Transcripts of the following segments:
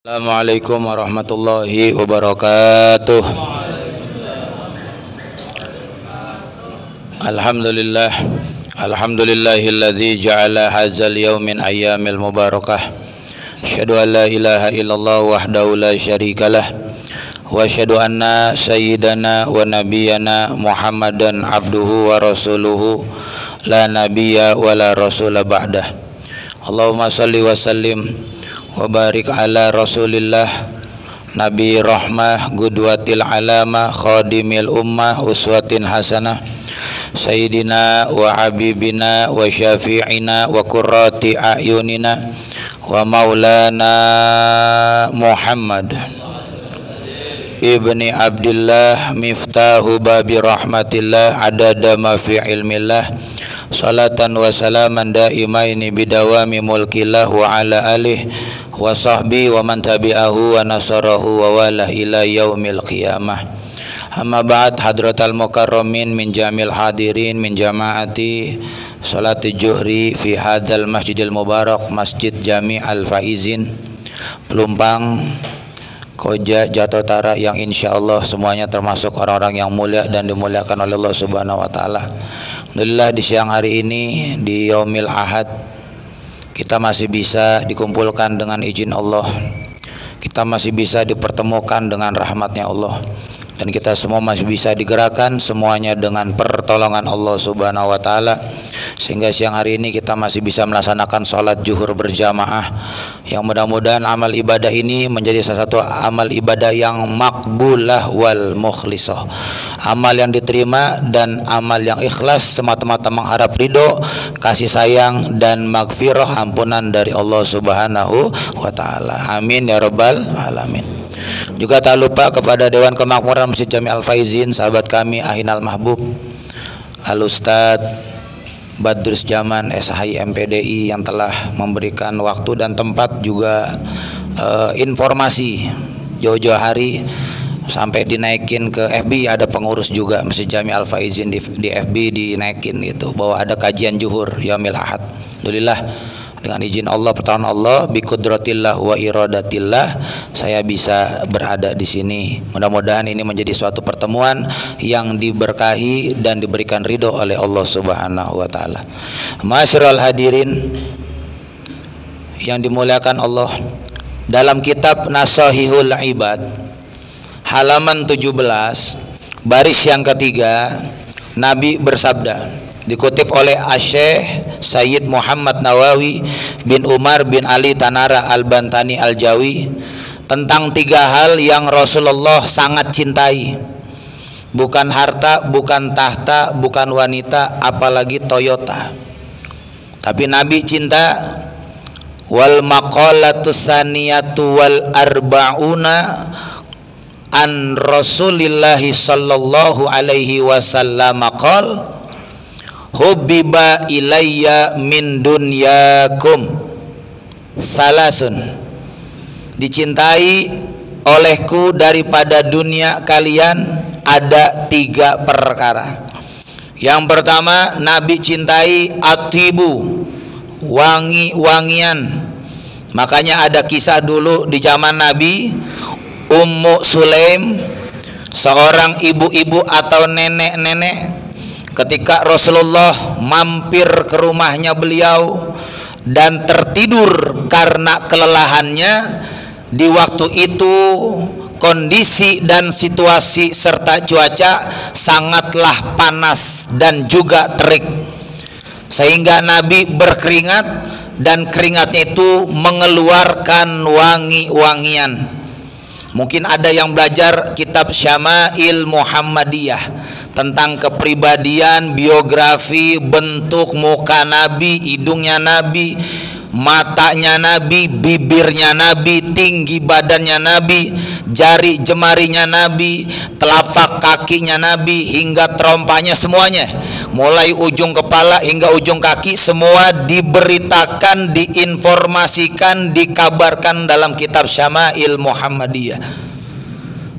Assalamualaikum warahmatullahi wabarakatuh. Alhamdulillah, alhamdulillahilladzi ja'ala hadzal yaum min ayyamil mubarakah. Asyhadu an la ilaha illallah wahdahu la syarikalah wa asyhadu anna sayyidana wa nabiyyana Muhammadan abduhu wa rasuluhu la nabiyya wa la rasula ba'dah. Allahumma shalli wa sallim wa barik ala rasulillah nabi rahmah gudwatil alama khadimil ummah uswatin hasanah sayyidina wa habibina wa syafi'ina wa qurrati a'yunina wa maulana Muhammad ibni Abdillah miftahu babi rahmatillah adada ma fi ilmillah salatan wa salaman daimaini bidawami mulkillah wa ala alihi wa sahbihi wa man tabi'ahu wa nasarahu wa walah ila yaumil qiyamah. Amma ba'd, hadratal mukarramin min jamil hadirin min jamaati salati juhri fi hadzal masjidil mubarak Masjid Jami' Al-Faizin Pelumpang Koja Jatotara, yang insyaallah semuanya termasuk orang-orang yang mulia dan dimuliakan oleh Allah Subhanahu wa taala. Alhamdulillah, di siang hari ini di yaumil ahad kita masih bisa dikumpulkan dengan izin Allah. Kita masih bisa dipertemukan dengan rahmatnya Allah. Dan kita semua masih bisa digerakkan semuanya dengan pertolongan Allah Subhanahu wa taala, sehingga siang hari ini kita masih bisa melaksanakan sholat zuhur berjamaah, yang mudah-mudahan amal ibadah ini menjadi salah satu amal ibadah yang makbulah wal mukhlisah, amal yang diterima dan amal yang ikhlas semata-mata mengharap ridho, kasih sayang dan magfirah, ampunan dari Allah Subhanahu wa taala. Amin ya rabbal alamin. Juga tak lupa kepada Dewan Kemakmuran Masjid Jami' Al-Faizin, sahabat kami Ahinal Mahbub Al-Ustadz Badrus Jaman SHI MPDI, yang telah memberikan waktu dan tempat juga informasi jauh-jauh hari sampai dinaikin ke FB. Ada pengurus juga Masjid Jami' Al-Faizin di FB dinaikin gitu, bahwa ada kajian zuhur yaumil ahad. Alhamdulillah, dengan izin Allah, pertolongan Allah, bi qudratillah wa iradatillah, saya bisa berada di sini. Mudah-mudahan ini menjadi suatu pertemuan yang diberkahi dan diberikan ridho oleh Allah Subhanahu wa taala. Masyarul hadirin yang dimuliakan Allah, dalam kitab Nasahihul Ibad halaman 17 baris yang ketiga, Nabi bersabda, dikutip oleh Asy-Syaikh Sayyid Muhammad Nawawi bin Umar bin Ali Tanara Al-Bantani Al-Jawi, tentang tiga hal yang Rasulullah sangat cintai. Bukan harta, bukan tahta, bukan wanita, apalagi Toyota. Tapi Nabi cinta. Wal maqalatu saniyatu wal arba'una an Rasulillahi sallallahu alaihi wasallam qala hubbiba ilayya min dunyakum salasun, dicintai olehku daripada dunia kalian ada tiga perkara. Yang pertama, Nabi cintai atibu, wangi-wangian. Makanya ada kisah dulu di zaman Nabi, Ummu Sulaim, seorang ibu-ibu atau nenek-nenek, ketika Rasulullah mampir ke rumahnya beliau dan tertidur karena kelelahannya, di waktu itu kondisi dan situasi serta cuaca sangatlah panas dan juga terik, sehingga Nabi berkeringat dan keringatnya itu mengeluarkan wangi-wangian. Mungkin ada yang belajar kitab Syama'il Muhammadiyah tentang kepribadian, biografi, bentuk muka Nabi, hidungnya Nabi, matanya Nabi, bibirnya Nabi, tinggi badannya Nabi, jari jemarinya Nabi, telapak kakinya Nabi, hingga terompanya, semuanya, mulai ujung kepala hingga ujung kaki, semua diberitakan, diinformasikan, dikabarkan dalam kitab Syama'il Muhammadiyah.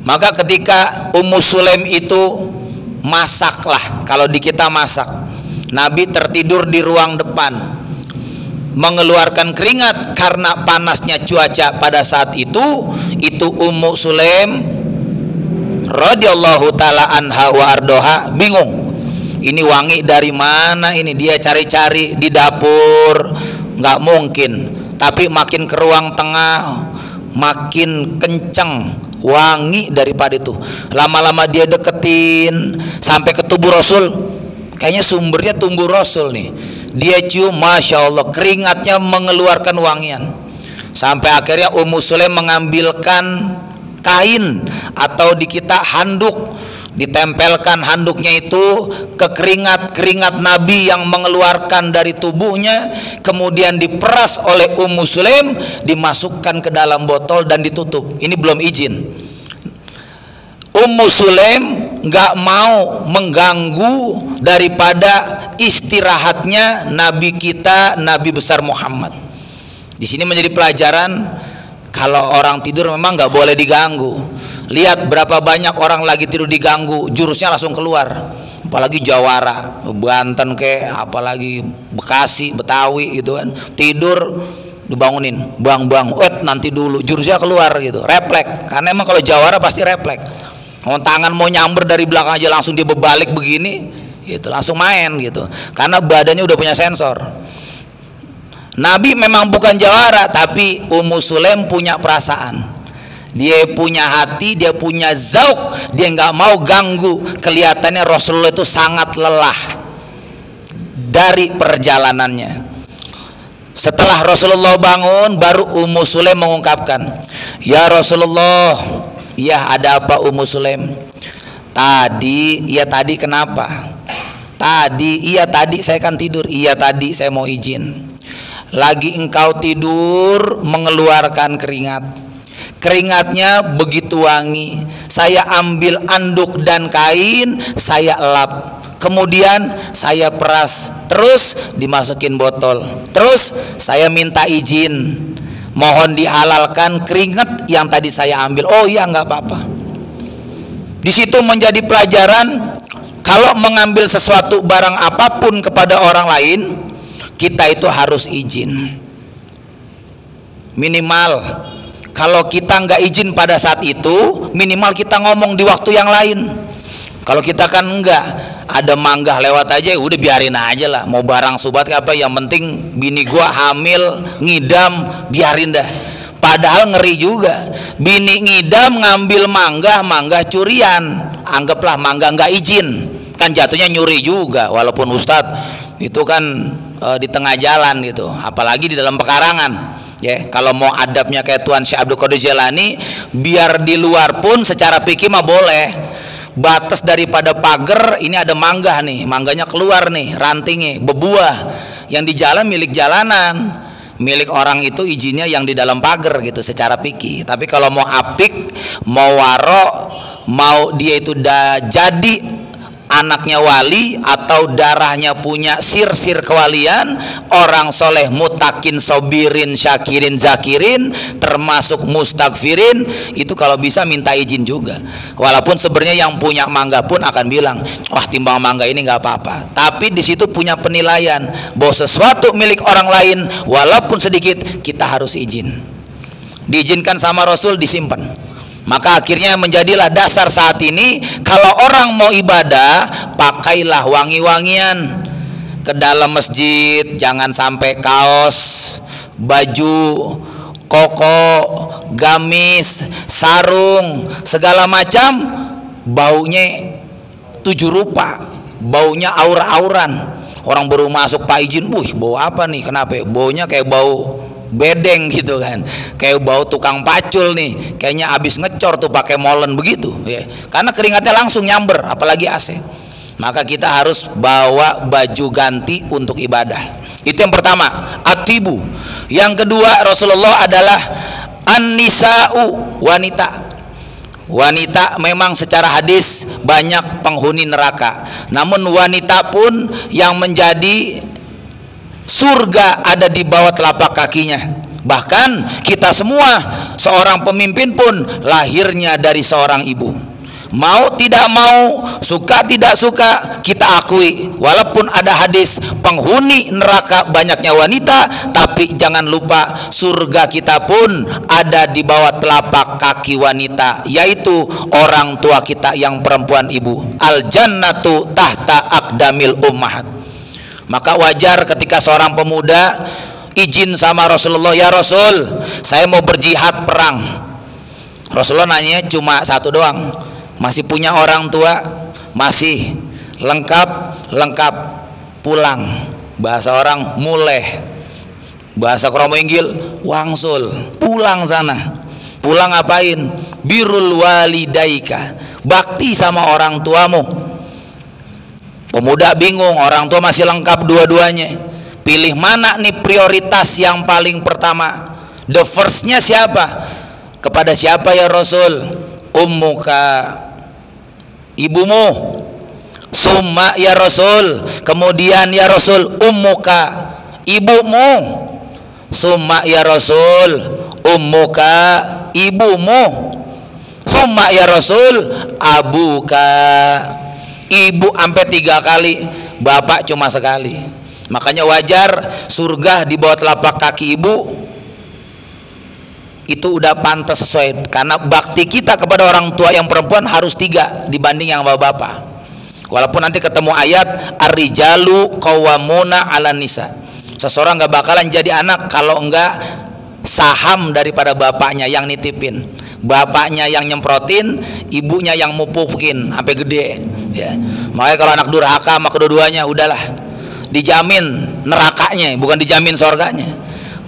Maka ketika Ummu Sulaim itu masaklah, kalau di kita masak, Nabi tertidur di ruang depan, mengeluarkan keringat karena panasnya cuaca pada saat itu Ummu Sulaim radhiyallahu taala anha wa ardoha bingung. Ini wangi dari mana ini? Dia cari-cari di dapur, nggak mungkin. Tapi makin ke ruang tengah, makin kencang wangi daripada itu. Lama-lama dia deketin sampai ke tubuh Rasul. Kayaknya sumbernya tubuh Rasul nih. Dia cium, masya Allah, keringatnya mengeluarkan wangian. Sampai akhirnya Ummu Sulaim mengambilkan kain atau di kita handuk, ditempelkan handuknya itu ke keringat Nabi yang mengeluarkan dari tubuhnya, kemudian diperas oleh Ummu Sulaim, dimasukkan ke dalam botol dan ditutup. Ini belum izin. Ummu Sulaim nggak mau mengganggu daripada istirahatnya Nabi kita, Nabi besar Muhammad. Di sini menjadi pelajaran, kalau orang tidur memang nggak boleh diganggu. Lihat berapa banyak orang lagi tidur diganggu, jurusnya langsung keluar. Apalagi Jawara, Banten apalagi Bekasi, Betawi gitu kan. Tidur dibangunin, bang, nanti dulu, jurusnya keluar gitu, refleks. Karena emang kalau Jawara pasti refleks. Tangan mau nyamber dari belakang aja langsung dia berbalik begini, gitu, langsung main gitu. Karena badannya udah punya sensor. Nabi memang bukan jawara, tapi Ummu Sulaim punya perasaan. Dia punya hati, dia punya zauk, dia nggak mau ganggu. Kelihatannya Rasulullah itu sangat lelah dari perjalanannya. Setelah Rasulullah bangun, baru Ummu Sulaim mengungkapkan, "Ya Rasulullah." "Iya, ada apa Ummu Sulaim?" "Tadi, iya tadi kenapa?" "Tadi, iya tadi saya kan tidur." "Iya tadi saya mau izin." "Lagi engkau tidur mengeluarkan keringatnya begitu wangi, saya ambil anduk dan kain, saya elap, kemudian saya peras, terus dimasukin botol, terus saya minta izin, mohon dihalalkan keringat yang tadi saya ambil." "Oh iya, nggak apa-apa." Di situ menjadi pelajaran, kalau mengambil sesuatu barang apapun kepada orang lain, kita itu harus izin. Minimal kalau kita nggak izin pada saat itu, minimal kita ngomong di waktu yang lain. Kalau kita kan enggak, ada mangga lewat aja, udah biarin aja lah. Mau barang subat apa, yang penting bini gua hamil, ngidam, biarin dah. Padahal ngeri juga, bini ngidam ngambil mangga curian, anggaplah mangga nggak izin, kan jatuhnya nyuri juga. Walaupun Ustadz itu kan di tengah jalan gitu, apalagi di dalam pekarangan. Ya, kalau mau adabnya kayak Tuan Syekh Abdul Qadir Jailani, biar di luar pun secara fikih mah boleh. Batas daripada pagar ini ada mangga nih, mangganya keluar nih, rantingnya berbuah. Yang di jalan milik jalanan, milik orang itu izinnya yang di dalam pagar gitu secara fikih. Tapi kalau mau apik, mau warok, mau dia itu udah jadi anaknya wali atau darahnya punya sir-sir kewalian, orang soleh, mutakin, sobirin, syakirin, zakirin, termasuk mustagfirin, itu kalau bisa minta izin juga. Walaupun sebenarnya yang punya mangga pun akan bilang, wah timbang mangga ini nggak apa-apa. Tapi di situ punya penilaian bahwa sesuatu milik orang lain, walaupun sedikit, kita harus izin. Diizinkan sama Rasul, disimpan. Maka akhirnya menjadilah dasar saat ini, kalau orang mau ibadah, pakailah wangi-wangian. Ke dalam masjid jangan sampai kaos, baju, koko, gamis, sarung, segala macam baunya 7 rupa, baunya aur-auran. Orang baru masuk, "Pak izin." "Wih, bau apa nih?" "Kenapa?" "Baunya kayak bau bedeng gitu kan, kayak bau tukang pacul nih, kayaknya abis ngecor tuh pakai molen begitu ya." Karena keringatnya langsung nyamber, apalagi AC. Maka kita harus bawa baju ganti untuk ibadah. Itu yang pertama, atibu. Yang kedua, Rasulullah adalah an-nisa'u, wanita. Wanita memang secara hadis banyak penghuni neraka, namun wanita pun yang menjadi surga ada di bawah telapak kakinya. Bahkan kita semua, seorang pemimpin pun lahirnya dari seorang ibu. Mau tidak mau, suka tidak suka, kita kita akui, walaupun ada hadis penghuni neraka banyaknya wanita, tapi jangan lupa surga kita pun ada di bawah telapak kaki wanita, yaitu orang tua kita yang perempuan, ibu. Al jannatu tahta aqdamil ummahat. Maka wajar ketika seorang pemuda izin sama Rasulullah, ya Rasul, saya mau berjihad perang. Rasulullah nanya cuma satu doang, masih punya orang tua? Masih. Lengkap, pulang. Bahasa orang muleh, bahasa kromo inggil wangsul, pulang sana. Pulang ngapain? Birrul walidaika, bakti sama orang tuamu. Pemuda bingung, orang tua masih lengkap dua-duanya, pilih mana nih prioritas yang paling pertama? The first-nya siapa? Kepada siapa ya Rasul? Ummuka, ibumu. Summa ya Rasul, kemudian ya Rasul ummuka, ibumu. Summa ya Rasul ummuka, ibumu. Summa ya Rasul abuka, ibu sampai 3 kali, bapak cuma sekali. Makanya wajar surga di bawah telapak kaki ibu, itu udah pantas sesuai, karena bakti kita kepada orang tua yang perempuan harus 3 dibanding yang bapak. Walaupun nanti ketemu ayat ar-rijalu qawwamuna 'alan nisa, seseorang nggak bakalan jadi anak kalau enggak saham daripada bapaknya yang nitipin, bapaknya yang nyemprotin, ibunya yang mupukin sampai gede ya. Makanya kalau anak durhaka sama kedua-duanya udahlah dijamin nerakanya, bukan dijamin surganya.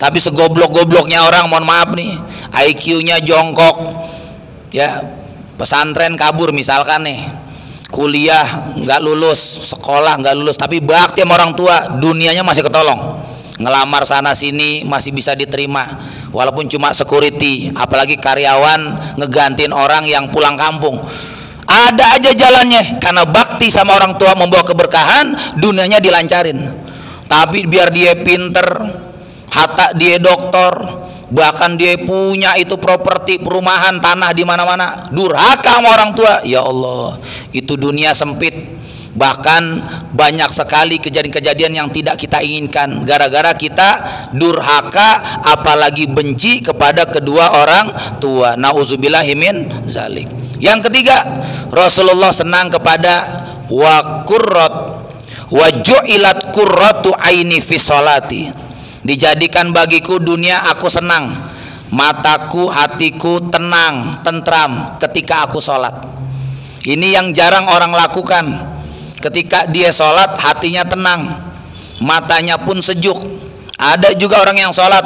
Tapi segoblok-gobloknya orang, mohon maaf nih, IQ-nya jongkok ya, pesantren kabur misalkan nih, kuliah nggak lulus, sekolah nggak lulus, tapi bakti sama orang tua, dunianya masih ketolong, ngelamar sana sini masih bisa diterima, walaupun cuma security, apalagi karyawan ngegantiin orang yang pulang kampung, ada aja jalannya, karena bakti sama orang tua membawa keberkahan, dunianya dilancarin. Tapi biar dia pinter, hatta dia doktor, bahkan dia punya itu properti, perumahan, tanah di mana-mana, durhaka sama orang tua, ya Allah, itu dunia sempit. Bahkan banyak sekali kejadian-kejadian yang tidak kita inginkan gara-gara kita durhaka, apalagi benci kepada kedua orang tua. Nauzubillahi min zalik. Yang ketiga, Rasulullah senang kepada wa ju'ilat qurratu aini fi sholati, dijadikan bagiku dunia aku senang, mataku, hatiku tenang, tentram ketika aku sholat. Ini yang jarang orang lakukan. Ketika dia sholat hatinya tenang, matanya pun sejuk. Ada juga orang yang sholat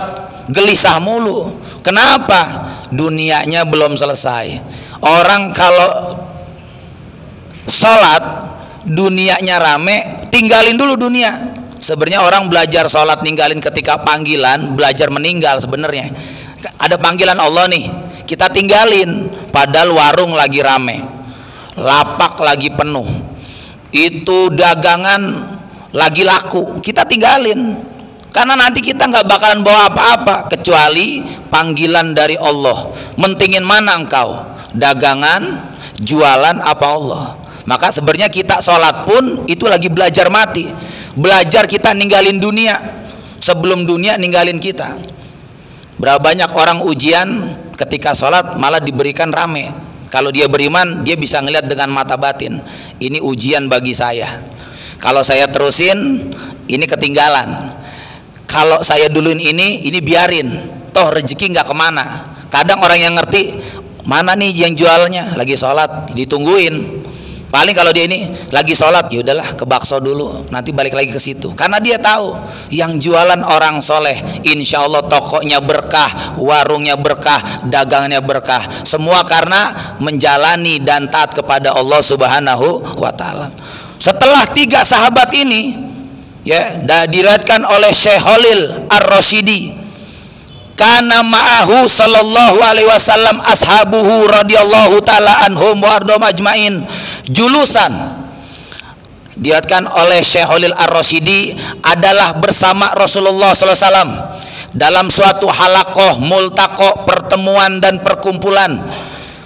gelisah mulu. Kenapa? Dunianya belum selesai. Orang kalau sholat dunianya rame, tinggalin dulu dunia. Sebenarnya orang belajar sholat ninggalin ketika panggilan, belajar meninggal sebenarnya. Ada panggilan Allah nih, kita tinggalin, padahal warung lagi rame, lapak lagi penuh, itu dagangan lagi laku, kita tinggalin, karena nanti kita nggak bakalan bawa apa-apa kecuali panggilan dari Allah. Mentingin mana engkau, dagangan, jualan apa Allah? Maka sebenarnya kita sholat pun itu lagi belajar mati, belajar kita ninggalin dunia sebelum dunia ninggalin kita. Berapa banyak orang ujian ketika sholat malah diberikan rame. Kalau dia beriman, dia bisa ngelihat dengan mata batin, ini ujian bagi saya, kalau saya terusin ini ketinggalan, kalau saya duluin ini biarin, toh rezeki nggak kemana. Kadang orang yang ngerti, mana nih yang jualnya lagi sholat, ditungguin. Paling kalau dia ini lagi sholat, ya udahlah ke bakso dulu, nanti balik lagi ke situ. Karena dia tahu yang jualan orang soleh, insya Allah tokonya berkah, warungnya berkah, dagangnya berkah. Semua karena menjalani dan taat kepada Allah Subhanahu wa Ta'ala. Setelah 3 sahabat ini, ya, diriwayatkan oleh Syekh Khalil Ar-Rasyidi, kana ma'ahu sallallahu alaihi wasallam ashabuhu radhiyallahu taala anhum wa ardhum ajmain julusan. Diriwayatkan oleh Syekh Khalil Ar-Rasyidi adalah bersama Rasulullah sallallahu alaihi wasallam dalam suatu halaqah multaqo, pertemuan dan perkumpulan.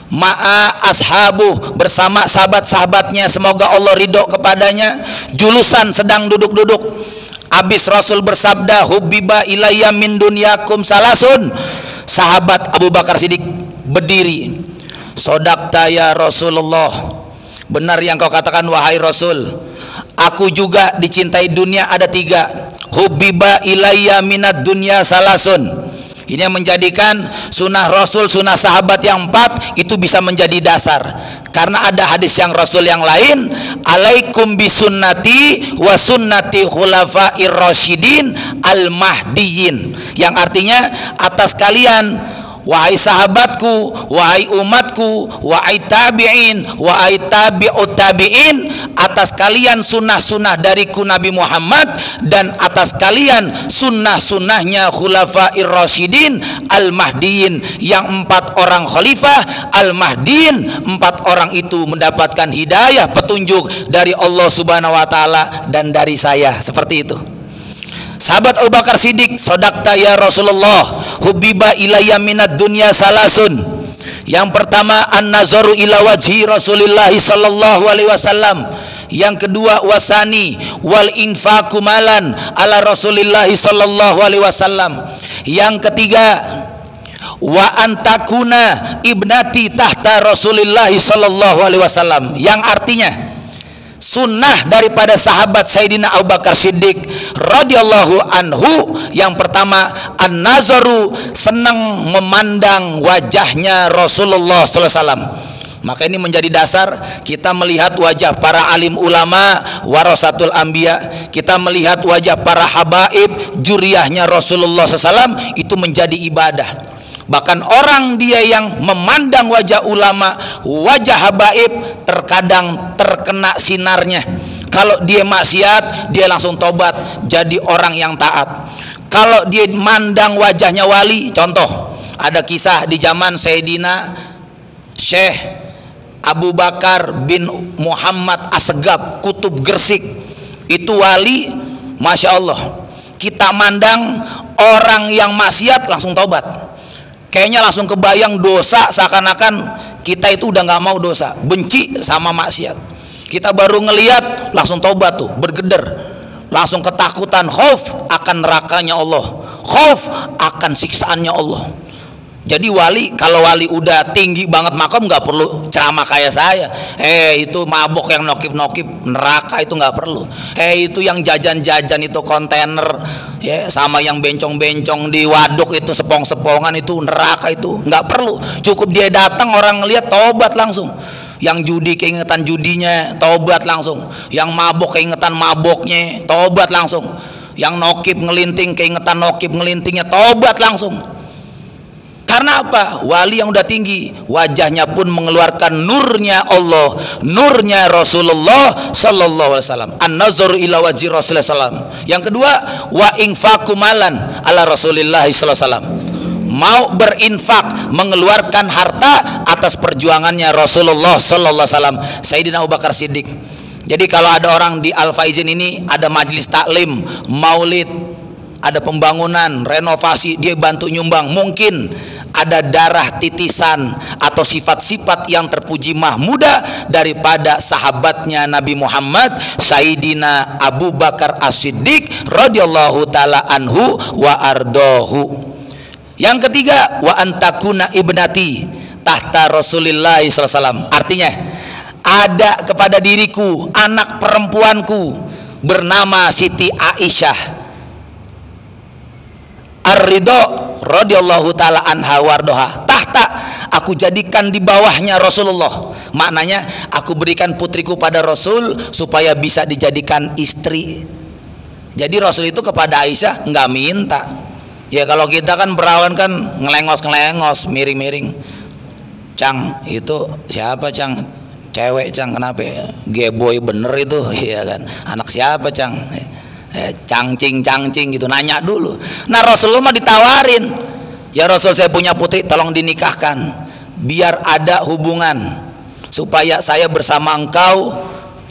ma'a ashabu, bersama sahabat-sahabatnya, semoga Allah ridho kepadanya, julusan, sedang duduk-duduk. Abis Rasul bersabda, hubbiba ilayya min dunyakum salasun. Sahabat Abu Bakar Siddiq berdiri. Sodakta ya Rasulullah, benar yang kau katakan wahai Rasul, aku juga dicintai dunia ada 3. Hubbiba ilayya minad dunya salasun. Ini yang menjadikan sunnah Rasul, sunnah sahabat yang 4 itu bisa menjadi dasar. Karena ada hadis yang Rasul yang lain, alaikum bisunnati wa sunnati khulafair rasyidin al mahdiyin, yang artinya atas kalian wahai sahabatku, wahai umatku, wahai tabi'in, wahai tabi'ut tabi'in, atas kalian sunnah-sunnah dariku Nabi Muhammad, dan atas kalian sunnah-sunnahnya khulafair rasyidin al-mahdiin, yang 4 orang khalifah al-mahdiin. 4 orang itu mendapatkan hidayah, petunjuk dari Allah Subhanahu wa taala dan dari saya. Seperti itu. Sahabat Abu Bakar Siddiq, sodakta ya Rasulullah, hubbiba ilayya minad dunya salasun. Yang pertama, an-nazaru ila wajhi Rasulillah sallallahu alaihi wasallam. Yang kedua, wasani wal infaqu malan ala Rasulillah sallallahu alaihi wasallam. Yang ketiga, wa antakuna ibnati tahta Rasulillah sallallahu alaihi wasallam, yang artinya sunnah daripada sahabat Sayyidina Abu Bakar Siddiq radhiyallahu anhu. Yang pertama, an-nazaru, senang memandang wajahnya Rasulullah sallallahu alaihi wasallam. Maka ini menjadi dasar kita melihat wajah para alim ulama warasatul anbiya, kita melihat wajah para habaib juriyahnya Rasulullah sallallahu alaihi wasallam, itu menjadi ibadah. Bahkan orang dia yang memandang wajah ulama, wajah habaib, terkadang terkena sinarnya. Kalau dia maksiat, dia langsung tobat jadi orang yang taat. Kalau dia mandang wajahnya wali, contoh ada kisah di zaman Sayyidina Syekh Abu Bakar bin Muhammad Assegaf Kutub Gresik, itu wali, Masya Allah. Kita mandang orang yang maksiat langsung tobat. Kayaknya langsung kebayang dosa, seakan-akan kita itu udah nggak mau dosa, benci sama maksiat. Kita baru ngelihat langsung tobat tuh, bergeder, langsung ketakutan, khauf akan nerakanya Allah, khauf akan siksaannya Allah. Jadi wali, kalau wali udah tinggi banget makam, nggak perlu ceramah kayak saya. Itu mabok yang nokip-nokip neraka itu nggak perlu. Itu yang jajan-jajan itu kontainer, ya, sama yang bencong-bencong di waduk itu sepong-sepongan itu neraka, itu nggak perlu. Cukup dia datang, orang ngelihat tobat langsung. Yang judi keingetan judinya, tobat langsung. Yang mabok keingetan maboknya, tobat langsung. Yang nokip ngelinting keingetan nokip ngelintingnya, tobat langsung. Karena apa? Wali yang udah tinggi, wajahnya pun mengeluarkan nurnya Allah, nurnya Rasulullah sallallahu alaihi wasallam. An-nazaru ila wajhi Rasulullah sallam. Yang kedua, wa infaqu malan ala Rasulillah sallallahu alaihi wasallam. Mau berinfak, mengeluarkan harta atas perjuangannya Rasulullah sallallahu alaihi wasallam, Sayyidina Abu Bakar Siddiq. Jadi kalau ada orang di Al Faizin ini, ada majelis taklim, maulid, ada pembangunan, renovasi, dia bantu nyumbang. Mungkin ada darah titisan atau sifat-sifat yang terpuji mahmudah daripada sahabatnya Nabi Muhammad, Sayyidina Abu Bakar As-Siddiq radhiyallahu taala anhu wa ardahu. Yang ketiga, wa antakuna ibnati tahta Rasulillah sallallahu alaihi wasallam. Artinya, ada kepada diriku anak perempuanku bernama Siti Aisyah Ar-Ridho radhiyallahu taala anha wardoha, tahta, aku jadikan di bawahnya Rasulullah. Maknanya aku berikan putriku pada Rasul supaya bisa dijadikan istri. Jadi Rasul itu kepada Aisyah nggak minta. Ya kalau kita kan berawan kan ngelengos-ngelengos, miring-miring. Cang, itu siapa Cang? Cewek Cang, kenapa? Geboy bener itu, iya kan? Anak siapa Cang? Cangcing gitu, nanya dulu. Nah Rasulullah mah ditawarin, ya Rasul saya punya putri, tolong dinikahkan biar ada hubungan, supaya saya bersama engkau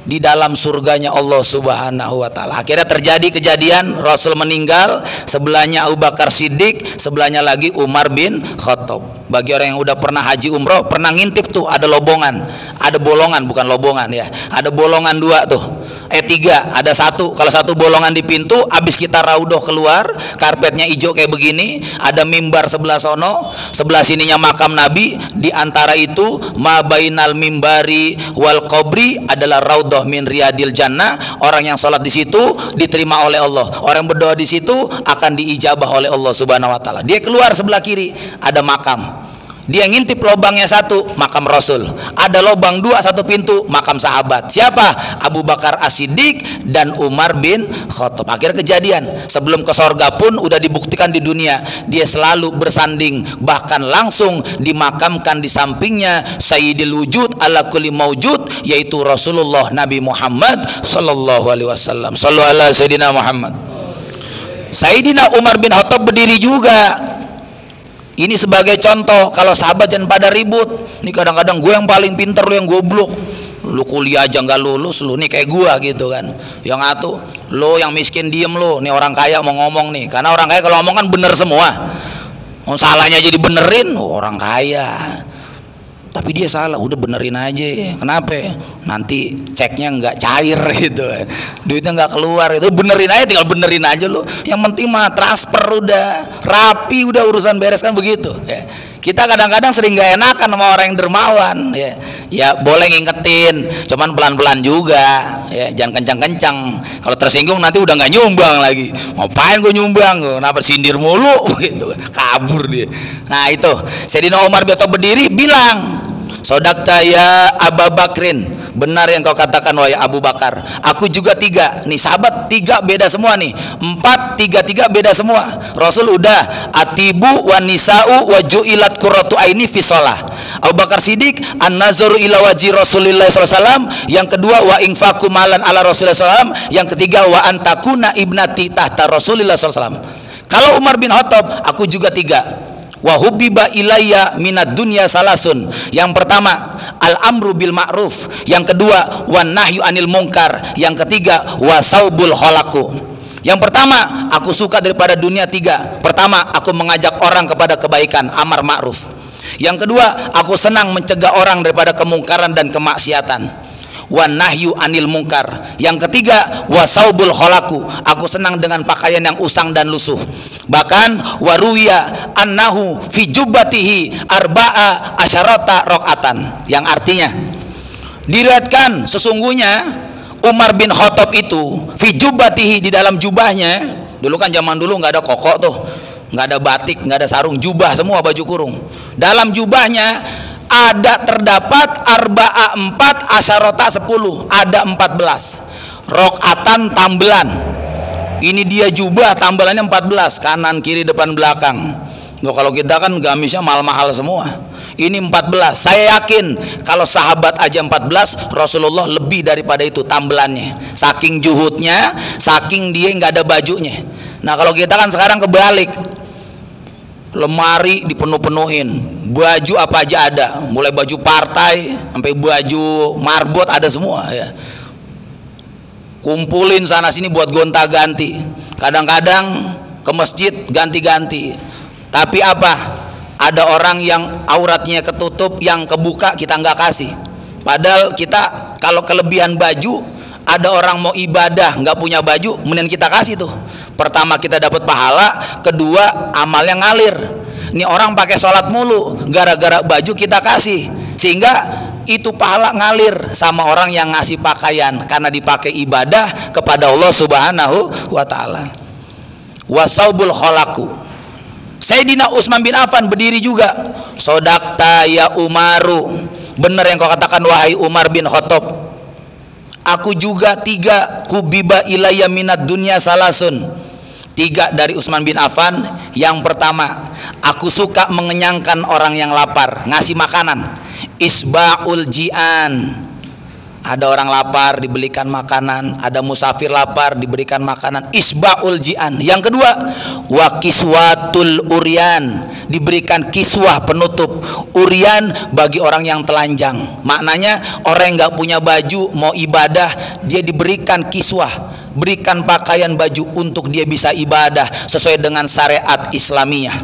di dalam surganya Allah Subhanahu wa taala. Akhirnya terjadi kejadian Rasul meninggal, sebelahnya Abu Bakar Siddiq, sebelahnya lagi Umar bin Khattab. Bagi orang yang udah pernah haji umroh, pernah ngintip tuh ada lobongan, ada bolongan, bukan lobongan ya. Ada bolongan 2 tuh. 3, ada 1. Kalau 1 bolongan di pintu, habis kita raudhah keluar, karpetnya hijau kayak begini, ada mimbar sebelah sono, sebelah sininya makam Nabi, di antara itu ma bainal mimbari wal qabri adalah raudhah min riyadil jannah. Orang yang sholat di situ diterima oleh Allah. Orang yang berdoa di situ akan diijabah oleh Allah Subhanahu wa taala. Dia keluar sebelah kiri, ada makam. Dia ngintip lobangnya 1, makam Rasul. Ada lobang 2, 1 pintu, makam sahabat. Siapa? Abu Bakar As-Siddiq dan Umar bin Khattab. Akhirnya kejadian, sebelum ke sorga pun udah dibuktikan di dunia, dia selalu bersanding, bahkan langsung dimakamkan di sampingnya Sayyidil Wujud ala kulli maujud, yaitu Rasulullah Nabi Muhammad sallallahu alaihi wasallam. Sallu ala Sayyidina Muhammad. Sayyidina Umar bin Khattab berdiri juga. Ini sebagai contoh, kalau sahabat jangan pada ribut. Nih kadang-kadang gue yang paling pinter, lu yang goblok. Lu kuliah aja nggak lulus, lu nih kayak gue gitu kan. Yang atuh, lu yang miskin diem lu. Nih orang kaya mau ngomong nih, karena orang kaya kalau ngomong kan bener semua. Salahnya jadi benerin, orang kaya. Tapi dia salah, udah benerin aja. Kenapa? Nanti ceknya nggak cair gitu, duitnya nggak keluar. Itu benerin aja, tinggal benerin aja lo. Yang penting mah transfer udah rapi, udah urusan beres kan begitu. Ya. Kita kadang-kadang sering nggak enakan sama orang yang dermawan. Ya boleh ngingetin, cuman pelan-pelan juga. Ya, jangan kencang-kencang. Kalau tersinggung nanti udah nggak nyumbang lagi. Ngapain gue nyumbang? Kenapa sindir mulu? Gitu, kabur dia. Nah itu, Sayyidina Umar bin Khattab berdiri bilang, Sodakta ya Abu Bakrin, benar yang kau katakan wahai Abu Bakar. Aku juga 3. Nih sahabat 3 beda semua nih. 4, 3 beda semua. Rasul udah atibu wa nisa'u wa ju'ilat qurratu aini fi shalah. Abu Bakar Siddiq an-nazaru ila wajhi Rasulillah SAW. Yang kedua wa infaqu malan ala Rasulillah SAW. Yang ketiga wa antakuna ibnati tahta Rasulillah SAW. Kalau Umar bin Khattab, aku juga 3. Wa hubbiba ilayya minad dunya salasun. Yang pertama al-amru bil ma'ruf, yang kedua wan nahyu anil munkar, yang ketiga wasaubul khalaku. Yang pertama, aku suka daripada dunia 3. Pertama, aku mengajak orang kepada kebaikan, amar ma'ruf. Yang kedua, aku senang mencegah orang daripada kemungkaran dan kemaksiatan, wan nahyu anil munkar. Yang ketiga wasaubul khalaku, aku senang dengan pakaian yang usang dan lusuh. Bahkan waruya annahu fi jubbatihi arba'a asyarata rakaatan, yang artinya diriwayatkan sesungguhnya Umar bin Khattab itu fi jubbatihi, di dalam jubahnya. Dulu kan zaman dulu nggak ada koko tuh, nggak ada batik, nggak ada sarung, jubah semua, baju kurung. Dalam jubahnya ada terdapat arba'a 4 asyarota 10, ada 14 rokatan tambelan. Ini dia jubah tambelannya 14, kanan kiri depan belakang. Nah, kalau kita kan gamisnya mahal-mahal semua. Ini 14. Saya yakin kalau sahabat aja 14, Rasulullah lebih daripada itu tambelannya. Saking juhudnya, saking dia nggak ada bajunya. Nah kalau kita kan sekarang kebalik, lemari dipenuh-penuhin, baju apa aja ada, mulai baju partai sampai baju marbot ada semua ya. Kumpulin sana sini buat gonta-ganti. Kadang-kadang ke masjid ganti-ganti. Tapi apa? Ada orang yang auratnya ketutup, yang kebuka kita nggak kasih. Padahal kita kalau kelebihan baju, ada orang mau ibadah nggak punya baju, mending kita kasih tuh. Pertama kita dapat pahala, kedua amalnya ngalir. Ini orang pakai sholat mulu, gara-gara baju kita kasih, sehingga itu pahala ngalir sama orang yang ngasih pakaian karena dipakai ibadah kepada Allah Subhanahu wa taala. Wasaubul khalaku. Sayyidina Utsman bin Affan berdiri juga. Sodakta ya Umaru, benar yang kau katakan wahai Umar bin Khattab. Aku juga 3, kubiba ilayya minad dunya salasun. 3 dari Utsman bin Affan. Yang pertama, aku suka mengenyangkan orang yang lapar, ngasih makanan. Isba'ul ji'an, Ada orang lapar diberikan makanan, ada musafir lapar diberikan makanan. Isbaul ji'an. Yang kedua, wa kiswatul uryan, diberikan kiswah penutup, uryan bagi orang yang telanjang. Maknanya orang yang nggak punya baju mau ibadah, dia diberikan kiswah, berikan pakaian baju untuk dia bisa ibadah sesuai dengan syariat Islamiyah.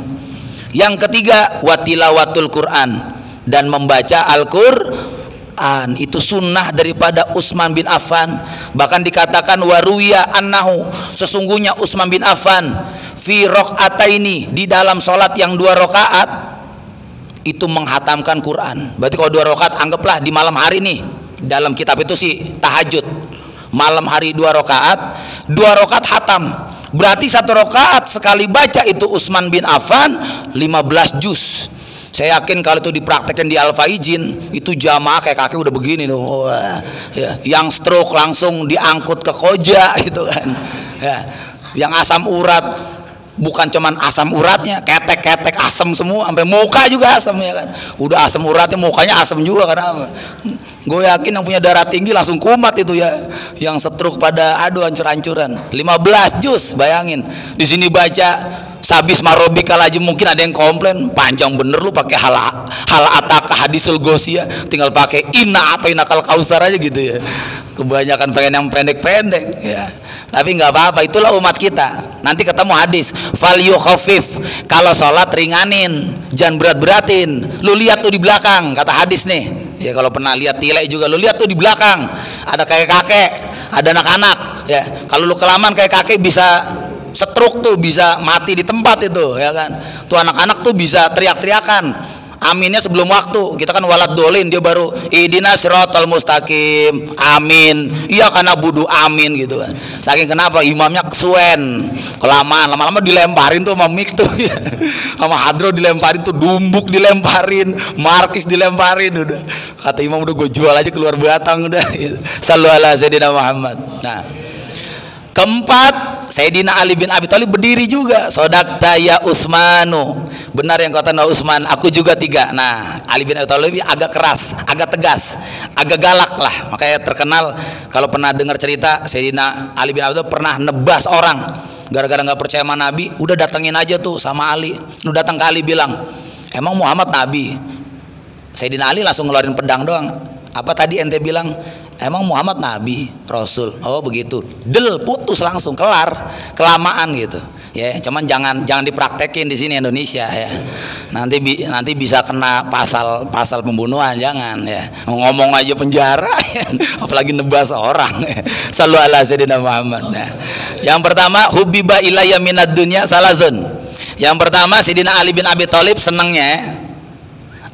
Yang ketiga, watilawatul Quran, dan membaca Al-Qur'an. Itu sunnah daripada Utsman bin Affan. Bahkan dikatakan waruya annahu, sesungguhnya Utsman bin Affan fi raqataini, di dalam sholat yang 2 rakaat itu menghatamkan Quran. Berarti kalau 2 rakaat anggaplah di malam hari nih, dalam kitab itu sih tahajud, malam hari 2 rakaat, 2 rakaat hatam. Berarti 1 rakaat sekali baca itu Utsman bin Affan 15 juz. Saya yakin kalau itu dipraktekkan di Al-Faizin, itu jamaah kayak kaki udah begini tuh. Ya, yang stroke langsung diangkut ke koja gitu kan. Ya, yang asam urat bukan cuman asam uratnya, ketek-ketek asam semua, sampai muka juga asam ya kan. Udah asam uratnya, mukanya asam juga. Karena gue yakin yang punya darah tinggi langsung kumat itu ya. Yang stroke pada aduh hancur-hancuran. 15 juz, bayangin. Di sini baca sabis marobikal aja mungkin ada yang komplain, panjang bener lu pakai hal ataka hadisul gosia, tinggal pakai inna atau inakal kausar aja gitu ya. Kebanyakan pengen yang pendek-pendek ya. Tapi nggak apa-apa, itulah umat kita. Nanti ketemu hadis fal yukhafif, kalau sholat ringanin, jangan berat-beratin. Lu lihat tuh di belakang, kata hadis nih ya, kalau pernah lihat tilai juga, lu lihat tuh di belakang ada kayak kakek, ada anak-anak ya. Kalau lu kelamaan kayak kakek bisa stroke tuh, bisa mati di tempat itu ya kan. Tuh anak-anak tuh bisa teriak-teriakan aminnya sebelum waktu. Kita kan walad dolin, dia baru idina siratal mustaqim, amin, iya karena budu amin gitu kan. Saking kenapa imamnya kesuwen, kelamaan, lama-lama dilemparin tuh sama mik tuh ya. Sama hadro dilemparin tuh, dumbuk dilemparin, markis dilemparin, udah kata imam udah gue jual aja keluar batang udah gitu. Sallu ala sayyidina Muhammad. Nah, keempat, Sayyidina Ali bin Abi Thalib berdiri juga. Sodakta ya Utsmanu, benar yang kata Utsman, aku juga 3. Nah, Ali bin Abi Thalib agak keras, agak tegas, agak galak lah. Makanya terkenal kalau pernah dengar cerita Sayyidina Ali bin Abi Thalib pernah nebas orang gara-gara nggak percaya sama Nabi. Udah datengin aja tuh sama Ali. Lu datang ke Ali bilang, emang Muhammad Nabi? Sayyidina Ali langsung ngeluarin pedang doang. Apa tadi ente bilang? Emang Muhammad Nabi, Rasul? Oh begitu, del, putus langsung, kelar, kelamaan gitu. Ya, cuman jangan dipraktekin di sini Indonesia ya. Nanti bisa kena pasal pembunuhan, jangan ya. Ngomong aja penjara, ya. Apalagi nebas orang. Ya. Sallu ala sayyidina Muhammad. Ya. Yang pertama, hubbiba ilayya minad dunya salazun. Yang pertama, Sayyidina Ali bin Abi Thalib senangnya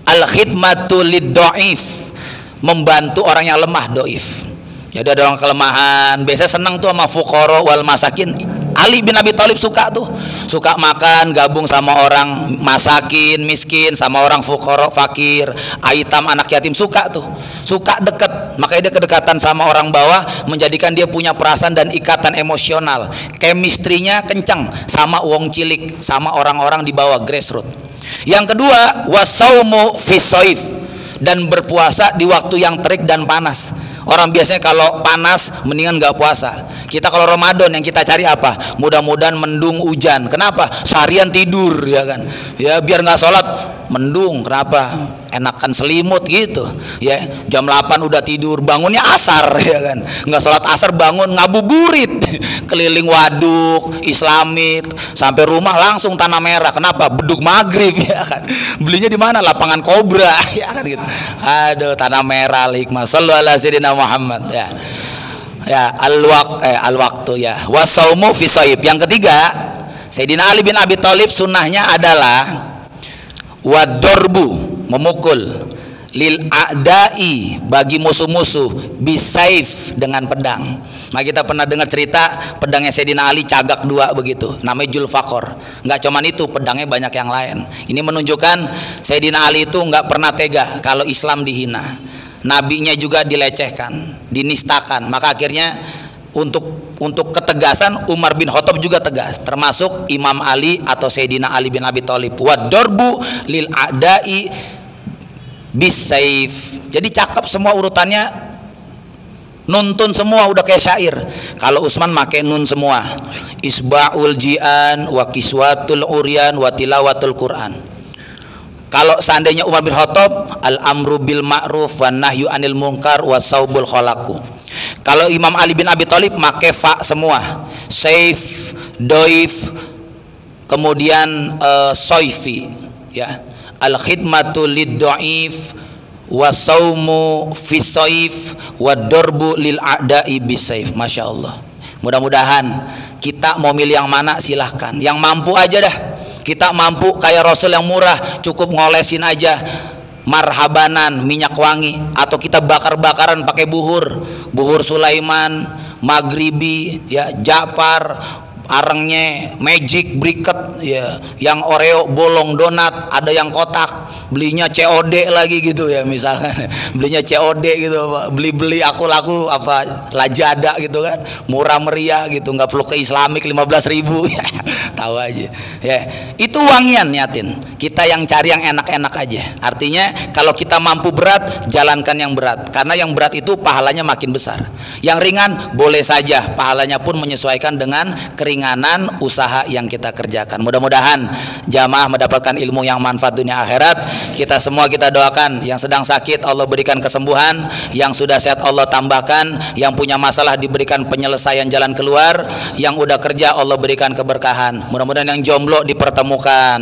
al khidmatu lid dhaif, membantu orang yang lemah, doif. Jadi ada orang kelemahan, biasanya senang tuh sama fuqara wal masakin. Ali bin Abi Thalib suka tuh, suka makan, gabung sama orang masakin, miskin, sama orang fuqara, fakir, aitam, anak yatim, suka tuh, suka deket. Makanya dia kedekatan sama orang bawah, menjadikan dia punya perasaan dan ikatan emosional. Chemistry-nya kencang sama wong cilik, sama orang-orang di bawah grassroots. Yang kedua, wasaumu fisoif, dan berpuasa di waktu yang terik dan panas. Orang biasanya kalau panas mendingan nggak puasa. Kita kalau Ramadan yang kita cari apa? Mudah-mudahan mendung hujan. Kenapa? Seharian tidur ya kan. Ya biar nggak sholat mendung. Kenapa? Enakan selimut gitu. Ya jam 8 udah tidur, bangunnya asar ya kan. Nggak sholat asar bangun ngabuburit. Keliling waduk Islamit sampai rumah langsung tanah merah. Kenapa? Beduk maghrib ya kan. Belinya di mana? Lapangan Kobra ya kan gitu. Aduh, tanah merah hikmah. Sallu ala sayyidina Muhammad ya. Ya al waktu ya wasaumu fi saib. Yang ketiga, Sayyidina Ali bin Abi Thalib sunnahnya adalah wadorbu, memukul, lil a'dai, bagi musuh-musuh, bisaif, dengan pedang. Nah kita pernah dengar cerita pedangnya Sayyidina Ali cagak 2 begitu, namanya Julfaqor. Nggak cuman itu, pedangnya banyak yang lain. Ini menunjukkan Sayyidina Ali itu nggak pernah tega kalau Islam dihina, nabinya juga dilecehkan, dinistakan. Maka akhirnya untuk ketegasan Umar bin Khattab juga tegas, termasuk Imam Ali atau Sayyidina Ali bin Abi Thalib. Wadorbu lil a'dai bisaif. Jadi cakep semua urutannya, nuntun semua udah kayak syair. Kalau Utsman make nun semua. Isba'ul ji'an wa kiswatul uryan wa tilawatul Quran. Kalau seandainya Umar bin Khattab, al-amru bil ma'ruf wa nahyu anil munkar wa saubul khalaqu. Kalau Imam Ali bin Abi Thalib make fa semua. Saif, doif, kemudian soifi, ya. Al-khidmatu lid-dhaif wa saumu fi saif wa darbu lil a'da'i bisaif. Masya Allah. Mudah-mudahan kita mau milih yang mana silahkan. Yang mampu aja dah. Kita mampu kayak Rasul yang murah, cukup ngolesin aja marhabanan minyak wangi, atau kita bakar-bakaran pakai buhur Sulaiman, Maghribi, ya, Ja'far, arengnya magic briket, ya, yang Oreo bolong donat, ada yang kotak, belinya COD lagi gitu ya, misalkan belinya COD gitu, beli aku laku apa lajada gitu kan, murah meriah gitu, nggak perlu ke Islamik 15.000 ya, tahu aja ya, itu wangian niatin. Kita yang cari yang enak-enak aja. Artinya kalau kita mampu berat, jalankan yang berat, karena yang berat itu pahalanya makin besar. Yang ringan boleh saja, pahalanya pun menyesuaikan dengan keringanan usaha yang kita kerjakan. Mudah-mudahan jamaah mendapatkan ilmu yang manfaat dunia akhirat. Kita semua kita doakan, yang sedang sakit Allah berikan kesembuhan, yang sudah sehat Allah tambahkan, yang punya masalah diberikan penyelesaian jalan keluar, yang udah kerja Allah berikan keberkahan. Mudah-mudahan yang jomblo dipertemukan,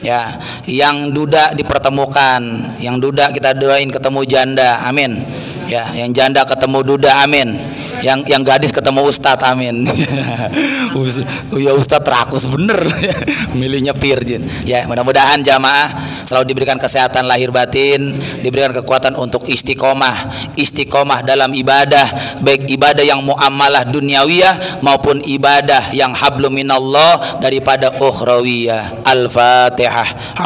ya, yang duda dipertemukan, yang duda kita doain ketemu janda, amin. Ya, yang janda ketemu duda, amin. Yang gadis ketemu ustadz, amin. Ya ustadz rakus bener, milihnya virgin. Ya, mudah-mudahan jamaah selalu diberikan kesehatan lahir batin, diberikan kekuatan untuk istiqomah dalam ibadah, baik ibadah yang muamalah duniawiyah maupun ibadah yang hablum minallah daripada ukhrawiyah. Al-Fatihah.